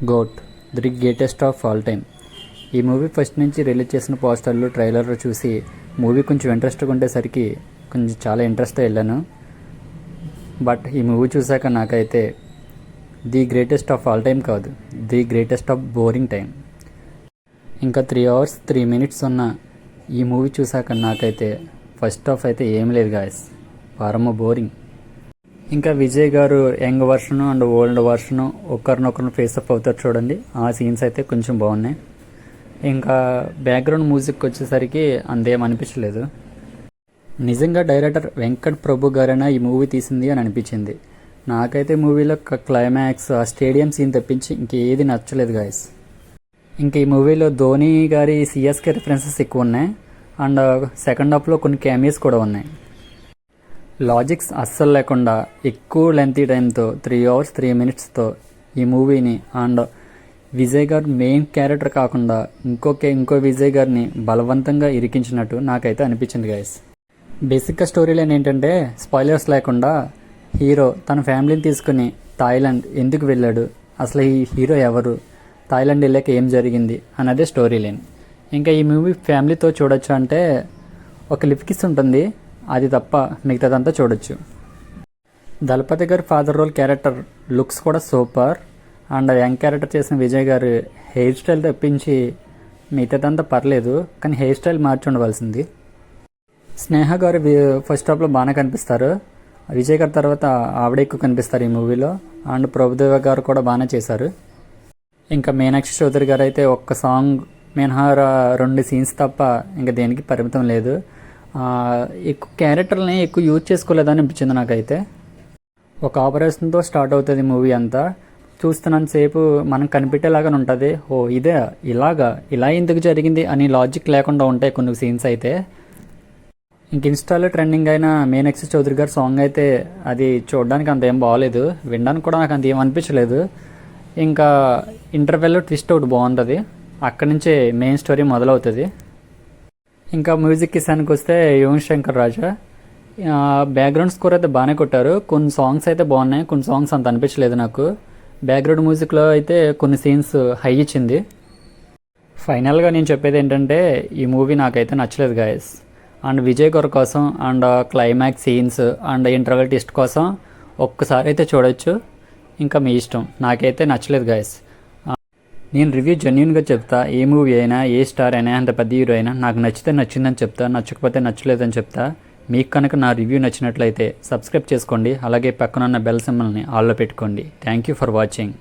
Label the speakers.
Speaker 1: Goat the greatest of all time. ఈ movie first నుంచి release చేసిన పోస్టర్లు ట్రైలర్లు చూసి మూవీ కొంచెం ఇంట్రెస్ట్గా ఉండేసరికి కొంచెం చాలా ఇంట్రెస్ట్తో వెళ్ళాను. బట్ ఈ మూవీ చూశాక నాకైతే the greatest of all time కాదు, the greatest of boring time. ఇంకా 3 hours 3 minutes ఉన్న ఈ మూవీ చూశాక నాకైతే ఫస్ట్ హాఫ్ అయితే ఏం లేదు గాయస్, పరమ బోరింగ్. ఇంకా విజయ్ గారు యంగ్ వర్షను అండ్ ఓల్డ్ వర్షను ఒకరినొకరు ఫేసప్ అవుతారు చూడండి, ఆ సీన్స్ అయితే కొంచెం బాగున్నాయి. ఇంకా బ్యాక్గ్రౌండ్ మ్యూజిక్ వచ్చేసరికి అంతేం అనిపించలేదు. నిజంగా డైరెక్టర్ వెంకట్ ప్రభు గారైనా ఈ మూవీ తీసింది అని అనిపించింది. నాకైతే మూవీలో క్లైమాక్స్ ఆ స్టేడియం సీన్ తప్పించి ఇంకేది నచ్చలేదు గాయస్. ఇంకా ఈ మూవీలో ధోని గారి సిఎస్కే రిఫరెన్సెస్ ఎక్కువ ఉన్నాయి అండ్ సెకండ్ హాఫ్లో కొన్ని క్యామియోస్ కూడా ఉన్నాయి. లాజిక్స్ అస్సలు లేకుండా ఎక్కువ లెంతీ టైంతో 3 hours 3 minutesతో ఈ మూవీని అండ్ విజయ్ గారు మెయిన్ క్యారెక్టర్ కాకుండా ఇంకో విజయ్ గారిని బలవంతంగా ఇరికించినట్టు నాకైతే అనిపించింది గైస్. బేసిక్గా స్టోరీ లైన్ ఏంటంటే స్పాయిలర్స్ లేకుండా హీరో తన ఫ్యామిలీని తీసుకుని థాయిలాండ్ ఎందుకు వెళ్ళాడు, అసలు ఈ హీరో ఎవరు, థాయిలాండ్ వెళ్ళాక ఏం జరిగింది అన్నదే స్టోరీ లైన్. ఇంకా ఈ మూవీ ఫ్యామిలీతో చూడొచ్చు అంటే ఒక లిప్ కిస్ ఉంటుంది, అది తప్ప మిగతాదంతా చూడొచ్చు. దళపతి గారి ఫాదర్ రోల్ క్యారెక్టర్ లుక్స్ కూడా సూపర్ అండ్ యంగ్ క్యారెక్టర్ చేసిన విజయ్ గారు హెయిర్ స్టైల్ తప్పించి మిగతాదంతా పర్లేదు, కానీ హెయిర్ స్టైల్ మార్చి ఉండవలసింది. స్నేహ గారు ఫస్ట్ హాఫ్లో బాగానే కనిపిస్తారు, విజయ్ గారి తర్వాత ఆవిడ ఎక్కువ కనిపిస్తారు ఈ మూవీలో. అండ్ ప్రభుదేవ గారు కూడా బాగానే చేశారు. ఇంకా మీనాక్షి చౌదరి గారు అయితే ఒక్క సాంగ్ మినహా 2 scenes తప్ప ఇంకా దేనికి పరిమితం లేదు. ఎక్కువ క్యారెక్టర్ని ఎక్కువ యూజ్ చేసుకోలేదని అనిపించింది నాకైతే. ఒక ఆపరేషన్తో స్టార్ట్ అవుతుంది మూవీ అంతా, చూస్తున్నంతసేపు మనం కనిపెట్టేలాగానే ఉంటుంది. ఓ ఇదే ఇలా ఎందుకు జరిగింది అని లాజిక్ లేకుండా ఉంటాయి కొన్ని సీన్స్ అయితే. ఇంక ఇన్స్టాలో ట్రెండింగ్ అయిన మీనాక్షి చౌదరి గారి సాంగ్ అయితే అది చూడడానికి అంత ఏం బాగోలేదు, వినడానికి కూడా నాకు అంత ఏం అనిపించలేదు. ఇంకా ఇంటర్వెల్లో ట్విస్ట్ ఒకటి బాగుంటుంది, అక్కడి నుంచే మెయిన్ స్టోరీ మొదలవుతుంది. ఇంకా మ్యూజిక్ కిసానికి వస్తే యువన్ శంకర్ రాజా బ్యాక్గ్రౌండ్ స్కోర్ అయితే బాగానే కొట్టారు. కొన్ని సాంగ్స్ అయితే బాగున్నాయి, కొన్ని సాంగ్స్ అంత అనిపించలేదు నాకు. బ్యాక్గ్రౌండ్ మ్యూజిక్లో అయితే కొన్ని సీన్స్ హై ఇచ్చింది. ఫైనల్గా నేను చెప్పేది ఏంటంటే ఈ మూవీ నాకైతే నచ్చలేదు గాయస్. అండ్ విజయ్ గారి కోసం and climax scenes and interval twist కోసం ఒక్కసారి అయితే చూడొచ్చు, ఇంకా మీ ఇష్టం. నాకైతే నచ్చలేదు గాయస్. నేను రివ్యూ జెన్యున్గా చెప్తా, ఏ మూవీ అయినా ఏ స్టార్ అయినా అంత పెద్ద హీరో అయినా నాకు నచ్చితే నచ్చిందని చెప్తా, నచ్చకపోతే నచ్చలేదని చెప్తా. మీకు కనుక నా రివ్యూ నచ్చినట్లయితే సబ్స్క్రైబ్ చేసుకోండి, అలాగే పక్కనున్న బెల్ సింబల్ని ఆల్లో పెట్టుకోండి. Thank you for watching.